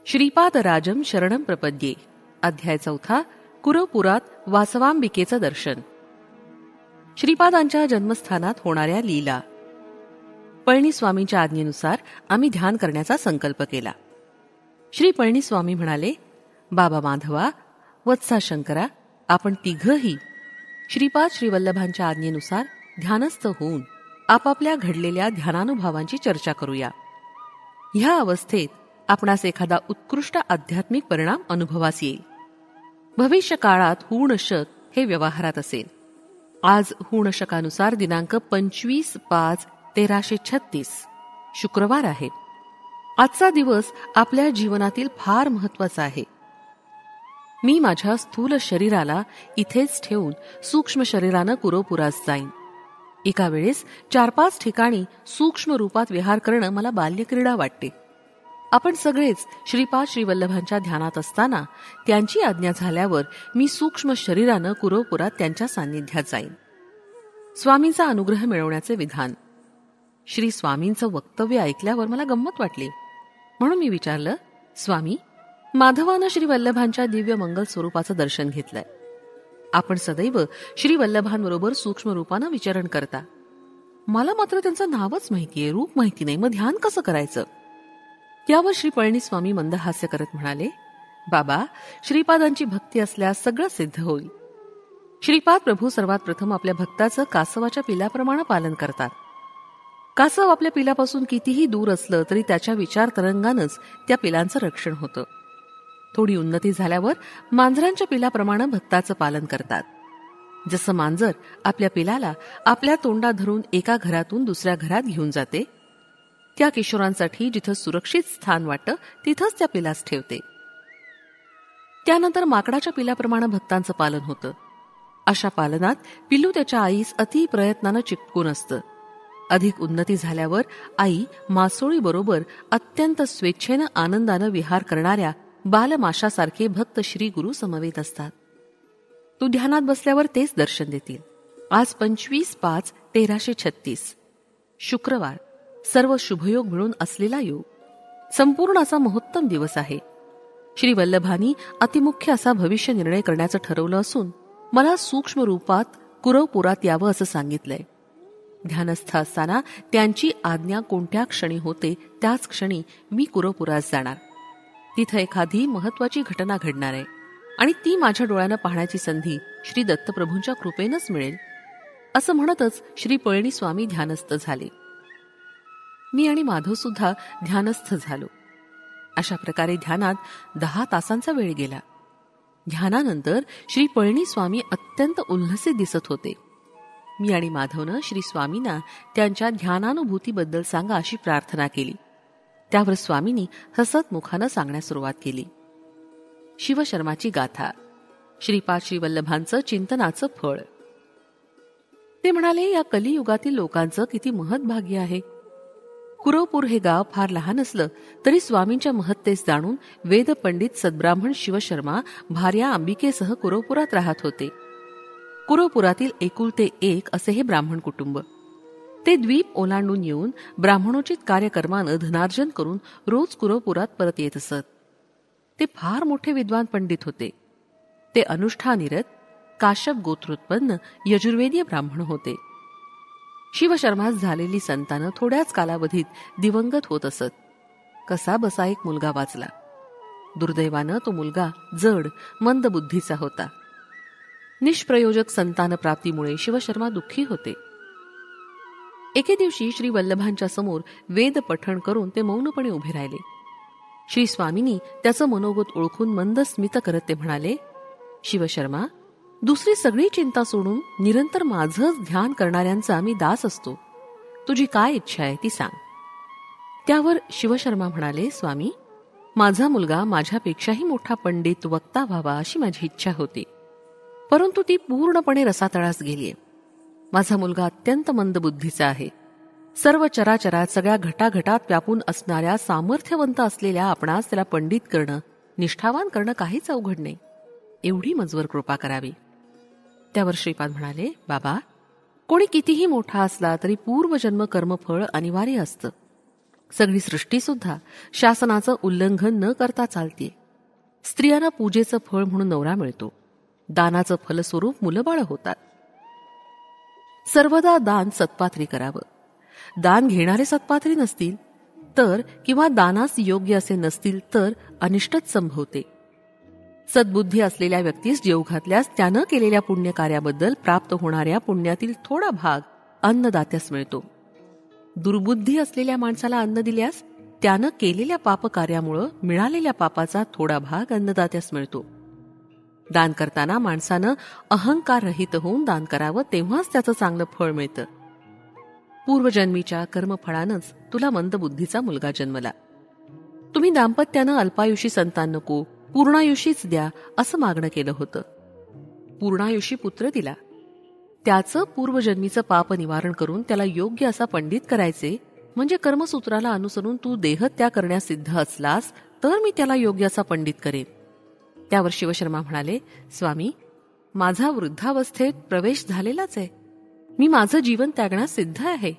श्रीपादराजं शरणं प्रपद्ये. अध्याय 4. कुरपुरात वासवांबिकेचं दर्शन. श्रीपादांच्या जन्मस्थानात होणाऱ्या लीला. पळणीस्वामींच्या आज्ञेनुसार आम्ही ध्यान करण्याचा संकल्प केला. श्री पळणीस्वामी म्हणाले, बाबा माधवा, वत्सा शंकरा, आपण तिघही श्रीपाद श्रीवल्लभांच्या आज्ञेनुसार ध्यानस्थ होऊन आपापल्या घडलेल्या ध्यानानुभवांची चर्चा करूया. ह्या अवस्थेत आपणास एखादा उत्कृष्ट आध्यात्मिक परिणाम अनुभवास येईल. भविष्य काळात हूणशक हे व्यवहारात असेल. आज हूणशकानुसार दिनांक 25/5/1336 शुक्रवार आहे. आजचा दिवस आपल्या जीवनातील फार महत्वाचा आहे. मी माझ्या स्थूल शरीराला इथेच ठेवून सूक्ष्म शरीरानं कुरपुरास जाईन. एका वेळेस 4-5 ठिकाणी सूक्ष्म रूपात विहार करणं मला बाल्यक्रीडा वाटते. आपण सगळेच श्रीपाद श्रीवल्लभांच्या ध्यानात असताना त्यांची आज्ञा झाल्यावर मी सूक्ष्म शरीरानं कुरपुरात त्यांच्या सान्निध्यात जाईन. स्वामींचा अनुग्रह मिळवण्याचे विधान. श्री स्वामींचं वक्तव्य ऐकल्यावर मला गंमत वाटली. म्हणून मी विचारलं, स्वामी, माधवानं श्रीवल्लभांच्या दिव्य मंगल स्वरूपाचं दर्शन घेतलंय. आपण सदैव श्रीवल्लभांबरोबर सूक्ष्म रूपानं विचरण करता. मला मात्र त्यांचं नावच माहितीये, रूप माहिती नाही. मग ध्यान कसं करायचं? यावर श्री पळणीस्वामी मंदहास्य करत म्हणाले, बाबा, श्रीपादांची भक्ती असल्यास सगळं सिद्ध होईल. श्रीपाद प्रभू सर्वात प्रथम आपल्या भक्ताचं कासवाच्या पिलाप्रमाणे पालन करतात. कासव आपल्या पिलापासून कितीही दूर असलं तरी त्याच्या विचार तरंगानंच त्या पिलांचं रक्षण होतं. थोडी उन्नती झाल्यावर मांजरांच्या पिलाप्रमाणे भक्ताचं पालन करतात. जसं मांजर आपल्या पिलाला आपल्या तोंडात धरून एका घरातून दुसऱ्या घरात घेऊन जाते, त्या किशोरांसाठी जिथं सुरक्षित स्थान वाटतं तिथंच त्या पिलास ठेवते. त्यानंतर माकडाच्या पिलाप्रमाणे भक्तांचं पालन होतं. अशा पालनात पिल्लू त्याच्या आईस अति प्रयत्नानं चिकटून असतं. अधिक उन्नती झाल्यावर आई मासोळीबरोबर अत्यंत स्वेच्छेनं आनंदानं विहार करणाऱ्या बालमाशासारखे भक्त श्री गुरु समवेत असतात. तू ध्यानात बसल्यावर तेच दर्शन देतील. आज 25/5/1336 शुक्रवार, सर्व शुभयोग मिळून असलेला योग. संपूर्ण असा महोत्तम दिवस आहे. श्री वल्लभांनी अतिमुख्य असा भविष्य निर्णय करण्याचं ठरवलं असून मला सूक्ष्म रूपात कुरपुरात यावं असं सांगितलंय. ध्यानस्थ असताना त्यांची आज्ञा कोणत्या क्षणी होते त्याच क्षणी मी कुरपुरात जाणार. तिथं एखादी महत्वाची घटना घडणार आहे आणि ती माझ्या डोळ्यानं पाहण्याची संधी श्री दत्तप्रभूंच्या कृपेनंच मिळेल. असं म्हणतच श्री पळणीस्वामी ध्यानस्थ झाले. मी आणि माधव सुद्धा ध्यानस्थ झालो. अशा प्रकारे ध्यानात 10 तासांचा वेळ गेला. ध्यानानंतर श्री पळणीस्वामी अत्यंत उल्हसित दिसत होते. मी आणि माधवनं श्री स्वामींना त्यांच्या ध्यानानुभूतीबद्दल सांगा अशी प्रार्थना केली. त्यावर स्वामींनी हसत मुखानं सांगण्यास सुरुवात केली. शिवशर्माची गाथा. श्रीपाद श्रीवल्लभांचं चिंतनाचं फळ. ते म्हणाले, या कलियुगातील लोकांचं किती महत्भाग्य आहे. कुरवपूर हे गाव फार लहान असलं तरी स्वामींच्या महत्तेस जाणून वेदपंडित सद्ब्राह्मण शिवशर्मा भार्या अंबिकेसह कुरवपुरात राहत होते. कुरवपुरातील एकुलते एक असे हे ब्राह्मण कुटुंब. ते द्वीप ओलांडून येऊन ब्राह्मणोचित कार्यकर्मानं धनार्जन करून रोज कुरवपुरात परत येत असत. ते फार मोठे विद्वान पंडित होते. ते अनुष्ठानिरत काश्यप गोत्रोत्पन्न यजुर्वेदीय ब्राह्मण होते. शिवशर्मास झालेली संतानं थोड्याच कालावधीत दिवंगत होत असत. कसा बसा एक मुलगा वाचला. दुर्दैवानं तो मुलगा जड मंद बुद्धीचा होता. निष्प्रयोजक संतान प्राप्तीमुळे शिवशर्मा दुःखी होते. एके दिवशी श्री वल्लभांच्या समोर वेद पठण करून ते मौनपणे उभे राहिले. श्री स्वामींनी त्याचं मनोगत ओळखून मंद स्मित करत ते म्हणाले, शिवशर्मा, दुसरी सगळी चिंता सोडून निरंतर माझंच ध्यान करणाऱ्यांचा मी दास असतो. तुझी काय इच्छा आहे ती सांग. त्यावर शिवशर्मा म्हणाले, स्वामी, माझा मुलगा माझ्यापेक्षाही मोठा पंडित वक्ता व्हावा अशी माझी इच्छा होती, परंतु ती पूर्णपणे रसातळास गेलीय. माझा मुलगा अत्यंत मंद बुद्धीचा आहे. सर्व चराचरात सगळ्या घटाघटात व्यापून असणाऱ्या सामर्थ्यवंत असलेल्या आपणास त्याला पंडित करणं, निष्ठावान करणं काहीच अवघड नाही. एवढी मजवर कृपा करावी. त्यावर श्रीपाद म्हणाले, बाबा, कोणी कितीही मोठा असला तरी पूर्वजन्म कर्मफळ अनिवार्य असतं. सगळी सृष्टीसुद्धा शासनाचं उल्लंघन न करता चालते. स्त्रियांना पूजेचं फळ म्हणून नवरा मिळतो. दानाचं फलस्वरूप मुलंबाळं होतात. सर्वदा दान सत्पात्री करावं. दान घेणारे सत्पात्री नसतील तर किंवा दानास योग्य असे नसतील तर अनिष्टच संभवते. सद्बुद्धी असलेल्या व्यक्तीस जेव घातल्यास त्यानं केलेल्या पुण्यकार्याबद्दल प्राप्त होणाऱ्या पुण्यातील थोडा भाग अन्नदात्यास मिळतो. दुर्बुद्धी असलेल्या माणसाला अन्न दिल्यास त्यानं केलेल्या पापकार्यामुळं मिळालेल्या पापाचा थोडा भाग अन्नदात्यास मिळतो. दान करताना माणसानं अहंकार रहित होऊन दान करावं, तेव्हाच त्याचं चांगलं फळ मिळतं. पूर्वजन्मीच्या कर्मफळानंच तुला मंदबुद्धीचा मुलगा जन्मला. तुम्ही दाम्पत्यानं अल्पायुषी संतान नको, पूर्णायुषीच द्या असं मागणं केलं होतं. पूर्णायुषी पुत्र दिला. त्याचं पूर्वजन्मीचं पाप निवारण करून त्याला योग्य असा पंडित करायचे, म्हणजे कर्मसूत्राला अनुसरून तू देहत्याग करण्यास सिद्ध असलास तर मी त्याला योग्य असा पंडित करेन. त्यावर शिवशर्मा म्हणाले, स्वामी, माझा वृद्धावस्थेत प्रवेश झालेलाच आहे. मी माझं जीवन त्यागण्यास सिद्ध आहे.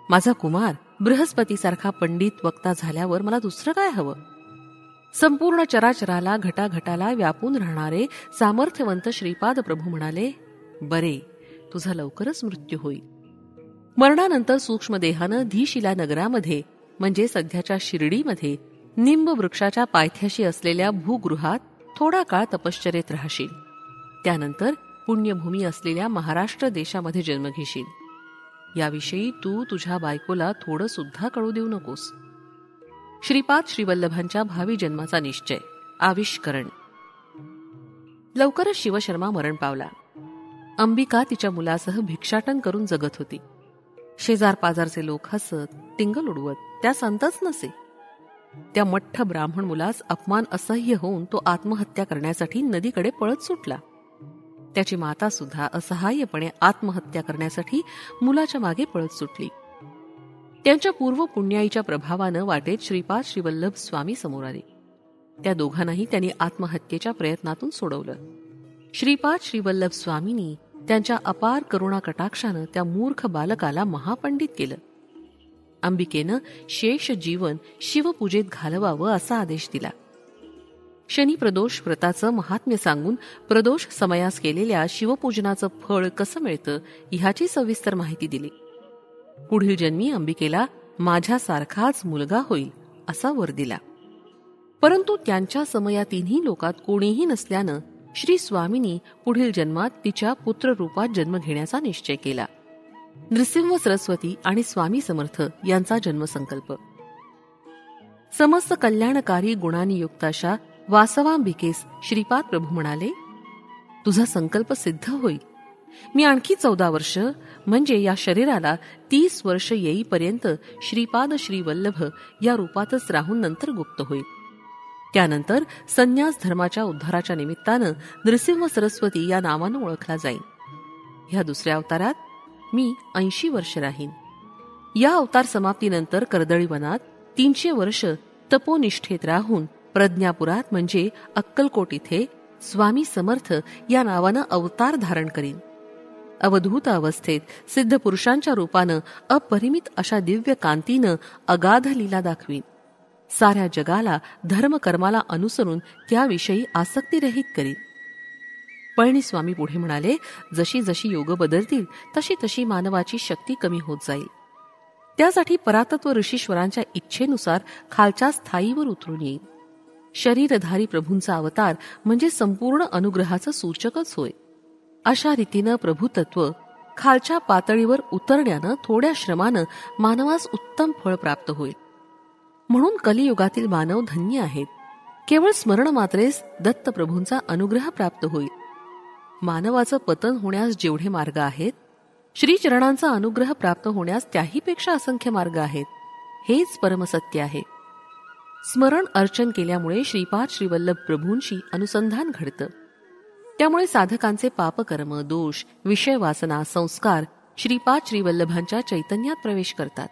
माझा कुमार बृहस्पतीसारखा पंडित वक्ता झाल्यावर मला दुसरं काय हवं? संपूर्ण चराचराला घटाघटाला व्यापून राहणारे सामर्थ्यवंत श्रीपाद प्रभू म्हणाले, बरे, तुझा लवकरच मृत्यू होईल. मरणानंतर सूक्ष्मदेहानं धीशिला नगरामध्ये म्हणजे सध्याच्या शिर्डीमध्ये निंब वृक्षाच्या पायथ्याशी असलेल्या भूगृहात थोडा काळ तपश्चर्येत राहशील. त्यानंतर पुण्यभूमी असलेल्या महाराष्ट्र देशामध्ये जन्म घेशील. याविषयी तू तुझ्या बायकोला थोडं सुद्धा कळू देऊ नकोस. श्रीपाद श्रीवल्लभांच्या भावी जन्माचा निश्चय. आविष्करण. लवकरच शिवशर्मा मरण पावला. अंबिका तिच्या मुलासह भिक्षाटन करून जगत होती. शेजार पाजारचे लोक हसत टिंगल उडवत त्यास अंतच नसे. त्या मठ्ठ ब्राह्मण मुलास अपमान असह्य होऊन तो आत्महत्या करण्यासाठी नदीकडे पळत सुटला. त्याची माता सुद्धा असहाय्यपणे आत्महत्या करण्यासाठी मुलाच्या मागे पळत सुटली. त्यांच्या पूर्व पुण्याईच्या प्रभावानं वाटेत श्रीपाद श्रीवल्लभ स्वामी समोर आले. त्या दोघांनाही त्यांनी आत्महत्येच्या प्रयत्नातून सोडवलं. श्रीपाद श्रीवल्लभ स्वामींनी त्यांच्या अपार करुणा कटाक्षानं त्या मूर्ख बालकाला महापंडित केलं. अंबिकेनं शेष जीवन शिवपूजेत घालवावं असा आदेश दिला. शनी प्रदोष व्रताचं महात्म्य सांगून प्रदोष समयास केलेल्या शिवपूजनाचं फळ कसं मिळतं ह्याची सविस्तर माहिती दिली. पुढील जन्मी अंबिकेला माझ्यासारखाच मुलगा होईल असा वर दिला. परंतु त्यांच्या समयातीनही लोकात कोणीही नसल्यानं श्री स्वामींनी पुढील जन्मात तिच्या पुत्ररूपात जन्म घेण्याचा निश्चय केला. नृसिंह सरस्वती आणि स्वामी समर्थ यांचा जन्मसंकल्प. समस्त कल्याणकारी गुणांनी युक्त अशा वासवांबिकेस श्रीपाद प्रभू म्हणाले, तुझा संकल्प सिद्ध होईल. मी आणखी 14 वर्ष म्हणजे या शरीराला 30 वर्ष येईपर्यंत श्रीपाद श्रीवल्लभ या रूपातच राहून नंतर गुप्त होईल. त्यानंतर संन्यास धर्माच्या उद्धाराच्या निमित्तानं नृसिंह सरस्वती या नावानं ओळखला जाईल. ह्या दुसऱ्या अवतारात मी 80 वर्ष राहीन. या अवतार समाप्तीनंतर कर्दळी वनात 300 वर्ष तपोनिष्ठेत राहून प्रज्ञापुरात म्हणजे अक्कलकोट इथे स्वामी समर्थ या नावानं अवतार धारण करीन. अवधूत अवस्थेत सिद्ध पुरुषांच्या रूपानं अपरिमित अशा दिव्य कांतीनं अगाध लीला दाखवीन. साऱ्या जगाला धर्मकर्माला अनुसरून त्याविषयी आसक्तीरहित करीन. पळणीस्वामी पुढे म्हणाले, जशी जशी योग बदलतील तशी तशी मानवाची शक्ती कमी होत जाईल. त्यासाठी परातत्व ऋषीश्वरांच्या इच्छेनुसार खालच्या स्थायीवर उतरून येईल. शरीरधारी प्रभूंचा अवतार म्हणजे संपूर्ण अनुग्रहाचं सूचकच होय. अशा रीतीनं प्रभुतत्व खालच्या पातळीवर उतरण्यानं थोड्या श्रमानं मानवास उत्तम फळ प्राप्त होईल. म्हणून कलियुगातील मानव धन्य आहेत. केवळ स्मरण मात्रेस दत्तप्रभूंचा अनुग्रह प्राप्त होईल. मानवाचं पतन होण्यास जेवढे मार्ग आहेत, श्रीचरणांचा अनुग्रह प्राप्त होण्यास त्याहीपेक्षा असंख्य मार्ग आहेत. हेच परमसत्य आहे. स्मरण अर्चन केल्यामुळे श्रीपाद श्रीवल्लभ प्रभूंशी अनुसंधान घडतं. त्यामुळे साधकांचे पापकर्म, दोष, विषय वासना, संस्कार श्रीपाद श्रीवल्लभांच्या चैतन्यात प्रवेश करतात.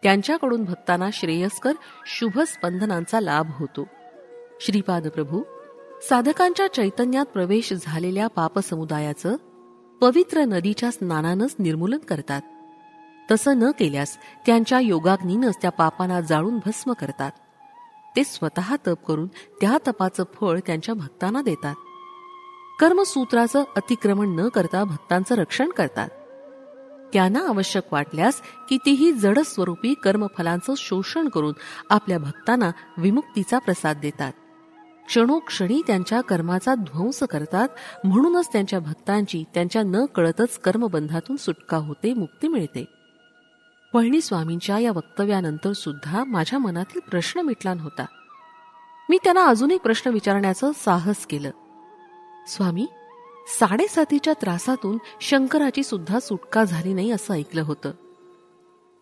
त्यांच्याकडून भक्तांना श्रेयस्कर शुभ स्पंदनांचा लाभ होतो. श्रीपाद प्रभू साधकांच्या चैतन्यात प्रवेश झालेल्या पापसमुदायाचं पवित्र नदीच्या स्नानानंच निर्मूलन करतात. तसं न केल्यास त्यांच्या योगाग्नीनंच त्या पापांना जाळून भस्म करतात. ते स्वतः तप करून त्या तपाचं फळ त्यांच्या भक्तांना देतात. कर्मसूत्राचं अतिक्रमण न करता भक्तांचं रक्षण करतात. त्यांना आवश्यक वाटल्यास कितीही जड स्वरूपी कर्मफलांचं शोषण करून आपल्या भक्तांना विमुक्तीचा प्रसाद देतात. क्षणोक्षणी त्यांच्या कर्माचा ध्वंस करतात. म्हणूनच त्यांच्या भक्तांची त्यांच्या न कळतच कर्मबंधातून सुटका होते, मुक्ती मिळते. पळणीस्वामींच्या या वक्तव्यानंतर सुद्धा माझ्या मनातील प्रश्न मिटला नव्हता. मी त्यांना अजून एक प्रश्न विचारण्याचं साहस केलं. स्वामी, 7.5च्या त्रासातून शंकराची सुद्धा सुटका झाली नाही असं ऐकलं होतं.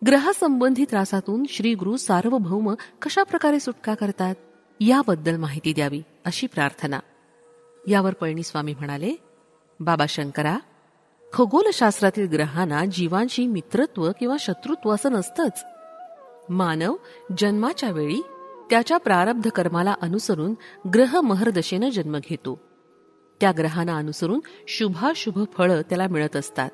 ग्रहासंबंधी त्रासातून श्री गुरु सार्वभौम कशा प्रकारे सुटका करतात याबद्दल माहिती द्यावी अशी प्रार्थना. यावर पळणीस्वामी म्हणाले, बाबा शंकरा, खगोलशास्त्रातील ग्रहांना जीवांशी मित्रत्व किंवा शत्रुत्व असं नसतंच. मानव जन्माच्या वेळी त्याच्या प्रारब्ध कर्माला अनुसरून ग्रह महर्दशेनं जन्म घेतो. त्या ग्रहांना अनुसरून शुभाशुभ फळं त्याला मिळत असतात.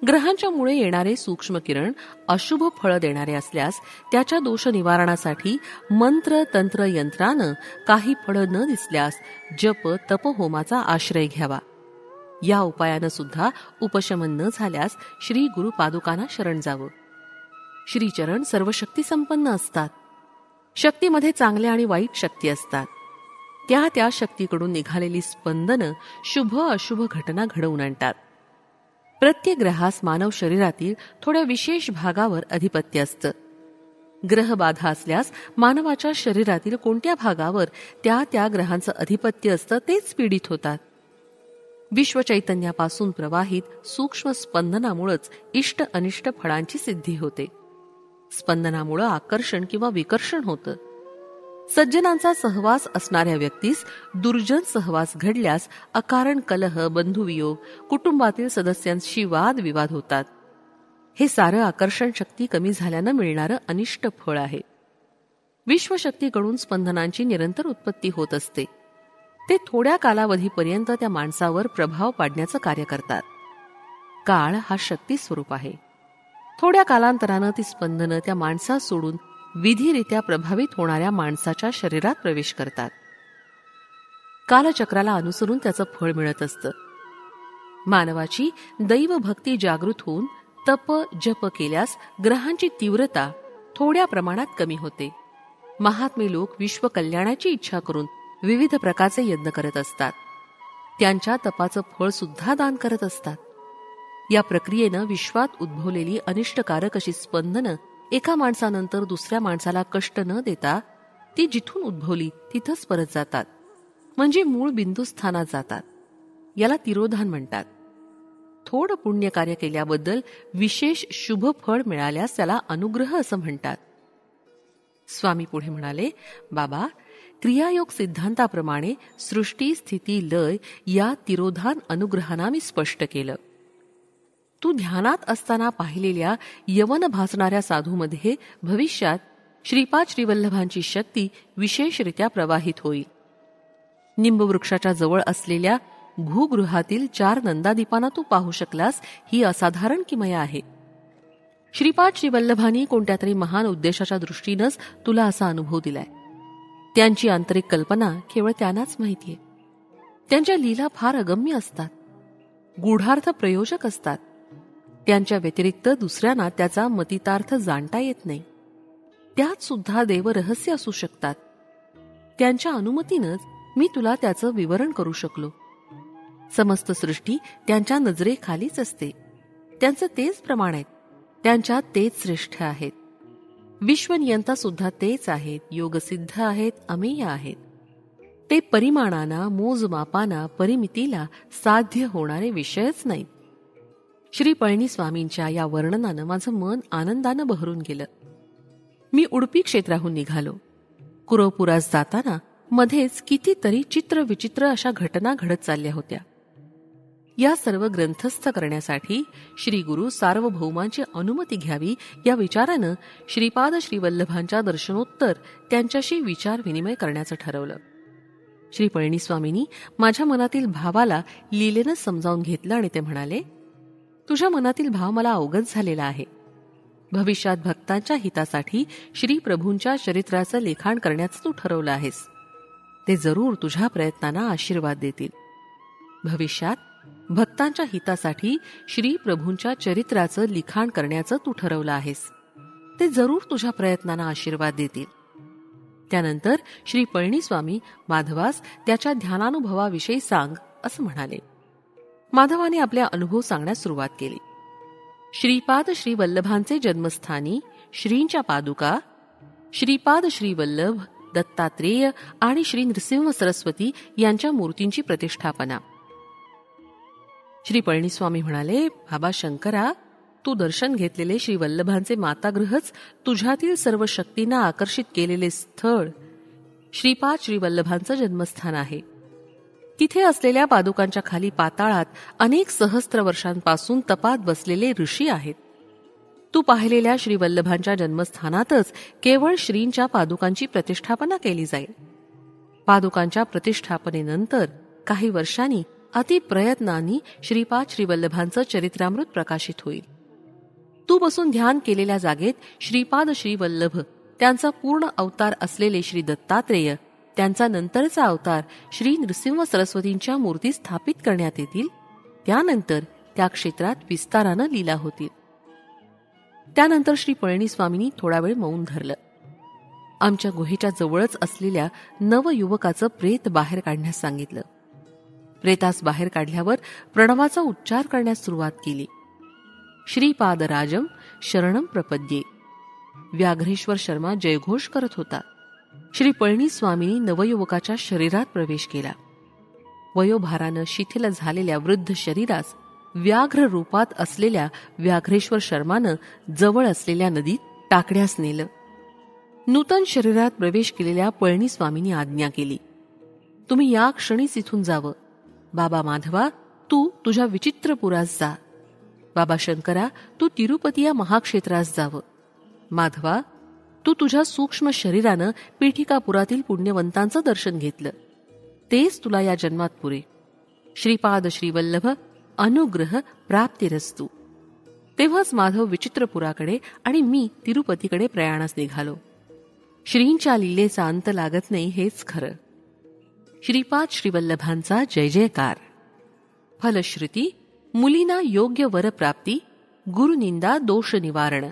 ग्रहांच्या मुळे येणारे सूक्ष्म किरण अशुभ फळं देणारे असल्यास त्याच्या दोष निवारणासाठी मंत्र तंत्र यंत्रानं काही फळं न दिसल्यास जप तपहोमाचा आश्रय घ्यावा. या उपायानं सुद्धा उपशमन न झाल्यास श्री गुरु पादुकांना शरण जावं. श्रीचरण सर्वशक्ती संपन्न असतात. शक्तीमध्ये चांगल्या आणि वाईट शक्ती असतात. त्या शक्तीकडून निघालेली स्पंदनं शुभ अशुभ घटना घडवून आणतात. प्रत्येक ग्रहास मानव शरीरातील थोड्या विशेष भागावर अधिपत्य असतं. ग्रहबाधा असल्यास मानवाच्या शरीरातील कोणत्या भागावर त्या ग्रहांचं अधिपत्य असतं तेच पीडित होतात. विश्वचैतन्यापासून प्रवाहित सूक्ष्म स्पंदनामुळेच इष्ट अनिष्ट फळांची सिद्धी होते. स्पंदनामुळे आकर्षण किंवा विकर्षण होतं. सज्जनांचा सहवास असणाऱ्या व्यक्तीस दुर्जन सहवास घडल्यास अकारण कलह, बंधुवियोग, कुटुंबातील सदस्यांशी वादविवाद होतात. हे सारं आकर्षण शक्ती कमी झाल्यानं मिळणारं अनिष्ट फळ आहे. विश्वशक्तीकडून स्पंदनांची निरंतर उत्पत्ती होत असते. ते थोड्या कालावधीपर्यंत त्या माणसावर प्रभाव पाडण्याचं कार्य करतात. काळ हा शक्ती स्वरूप आहे. थोड्या कालांतरानं ती स्पंदनं त्या माणसास सोडून विधिरित्या प्रभावित होणाऱ्या माणसाच्या शरीरात प्रवेश करतात. कालचक्राला अनुसरून त्याचं फळ मिळत असतं. मानवाची दैवभक्ती जागृत होऊन तप जप केल्यास ग्रहांची तीव्रता थोड्या प्रमाणात कमी होते. महात्मे लोक विश्व कल्याणाची इच्छा करून विविध प्रकारचे यज्ञ करत असतात. त्यांच्या तपाचं फळ सुद्धा दान करत असतात. या प्रक्रियेनं विश्वात उद्भवलेली अनिष्टकारक अशी स्पंदनं एका माणसानंतर दुसऱ्या माणसाला कष्ट न देता ती जिथून उद्भवली तिथंच परत जातात, म्हणजे मूळ बिंदुस्थानात जातात. याला तिरोधान म्हणतात. थोडं पुण्यकार्य केल्याबद्दल विशेष शुभ फळ मिळाल्यास त्याला अनुग्रह असं म्हणतात. स्वामी पुढे म्हणाले, बाबा, क्रियायोग सिद्धांताप्रमाणे सृष्टी स्थिती लय या तिरोधान अनुग्रहांना मी स्पष्ट केलं. तू ध्यानात असताना पाहिलेल्या यवन भासणाऱ्या साधूमध्ये भविष्यात श्रीपाद श्रीवल्लभांची शक्ती विशेषरित्या प्रवाहित होईल. निंबवृक्षाच्या जवळ असलेल्या भूगृहातील 4 नंदादीपांना तू पाहू शकलास ही असाधारण किमया आहे. श्रीपाद श्रीवल्लभांनी कोणत्या तरी महान उद्देशाच्या दृष्टीनंच तुला असा अनुभव दिलाय. त्यांची आंतरिक कल्पना केवळ त्यांनाच माहितीये. त्यांच्या लीला फार अगम्य असतात, गूढार्थ प्रयोजक असतात. त्यांच्या व्यतिरिक्त दुसऱ्यांना त्याचा मतितार्थ जाणता येत नाही. त्यात सुद्धा देवरहस्य असू शकतात. त्यांच्या अनुमतीनंच मी तुला त्याचं विवरण करू शकलो. समस्त सृष्टी त्यांच्या नजरेखालीच असते. त्यांचं तेच प्रमाण आहेत. त्यांच्यात तेच श्रेष्ठ आहेत. विश्वनियंता सुद्धा तेच आहेत. योगसिद्ध आहेत, अमेय आहेत. ते परिमाणाना, मोजमापाना, परिमितीला साध्य होणारे विषयच नाहीत. श्री पळणीस्वामींच्या या वर्णनानं माझं मन आनंदानं बहरून गेलं. मी उडपी क्षेत्राहून निघालो. कुरवपुरास जाताना मध्येच कितीतरी चित्रविचित्र अशा घटना घडत चालल्या होत्या. या सर्व ग्रंथस्थ करण्यासाठी श्री गुरु सार्वभौमांची अनुमती घ्यावी या विचारानं श्रीपाद श्रीवल्लभांच्या दर्शनोत्तर त्यांच्याशी विचार विनिमय करण्याचं ठरवलं. श्री पळणीस्वामींनी माझ्या मनातील भावाला लीलेनं समजावून घेतलं आणि ते म्हणाले, तुझ्या मनातील भाव मला अवगत झालेला आहे. भविष्यात भक्तांच्या हितासाठी श्री प्रभूंच्या चरित्राचं लिखाण करण्याचं तू ठरवलं आहेस. ते जरूर तुझ्या प्रयत्नांना आशीर्वाद देतील. भविष्यात भक्तांच्या हितासाठी श्री प्रभूंच्या चरित्राचं लिखाण करण्याचं तू ठरवलं आहेस. ते जरूर तुझ्या प्रयत्नांना आशीर्वाद देतील. त्यानंतर श्री पळणीस्वामी माधवास त्याच्या ध्यानानुभवाविषयी सांग असं म्हणाले. माधवाने आपल्या अनुभव सांगण्यास सुरुवात केली. श्रीपाद श्री वल्लभांचे जन्मस्थानी श्रींच्या पादुका, श्रीपाद श्री वल्लभ, दत्तात्रेय आणि श्री नृसिंह सरस्वती यांच्या मूर्तींची प्रतिष्ठापना. श्री पळणीस्वामी म्हणाले, बाबा शंकरा, तू दर्शन घेतलेले श्री वल्लभांचे मातागृहच तुझ्यातील सर्व शक्तींना आकर्षित केलेले स्थळ श्रीपाद श्री वल्लभांचं जन्मस्थान आहे. तिथे असलेल्या पादुकांच्या खाली पाताळात अनेक सहस्त्र वर्षांपासून तपात बसलेले ऋषी आहेत. तू पाहिलेल्या श्री वल्लभांच्या जन्मस्थानातच केवळ श्रींच्या पादुकांची प्रतिष्ठापना केली जाईल. पादुकांच्या प्रतिष्ठापनेनंतर काही वर्षांनी अतिप्रयत्नांनी श्रीपाद श्री वल्लभांचं चरित्रामृत प्रकाशित होईल. तू बसून ध्यान केलेल्या जागेत श्रीपाद श्री वल्लभ, त्यांचा पूर्ण अवतार असलेले श्री दत्तात्रेय, त्यांचा नंतरचा अवतार श्री नृसिंह सरस्वतींच्या मूर्ती स्थापित करण्यात येतील. त्यानंतर त्या क्षेत्रात विस्तारानं लीला होतील. त्यानंतर श्री पळणीस्वामींनी थोडा वेळ मौन धरलं. आमच्या गुहेच्या जवळच असलेल्या नवयुवकाचं प्रेत बाहेर काढण्यास सांगितलं. प्रेतास बाहेर काढल्यावर प्रणवाचा उच्चार करण्यास सुरुवात केली. श्रीपादराजम शरणम प्रपद्ये. व्याघ्रेश्वर शर्मा जयघोष करत होता. श्री पळणीस्वामींनी नवयुवकाच्या शरीरात प्रवेश केला. वयोभारानं शिथिल झालेल्या वृद्ध शरीरास व्याघ्र रूपात असलेल्या व्याघ्रेश्वर शर्मानं जवळ असलेल्या नदीत टाकण्यास नेलं. नूतन शरीरात प्रवेश केलेल्या पळणीस्वामींनी आज्ञा केली, तुम्ही या क्षणीच इथून जावं. बाबा माधवा, तू तुझ्या विचित्रपुरास जा. बाबा शंकरा, तू तिरुपती या महाक्षेत्रास जावं. माधवा, तू तुझ्या सूक्ष्म शरीरानं पीठिकापुरातील पुण्यवंतांचं दर्शन घेतलं. तेच तुला या जन्मात पुरे. श्रीपाद श्रीवल्लभ अनुग्रह प्राप्तिरस्तु. तेव्हाच माधव विचित्रपुराकडे आणि मी तिरुपतीकडे प्रयाणास निघालो. श्रींच्या लीलेचा अंत लागत नाही हेच खरं. श्रीपाद श्रीवल्लभांचा जय जयकार. फलश्रुती मुलींना योग्य वर प्राप्ती, गुरुनिंदा दोष निवारण.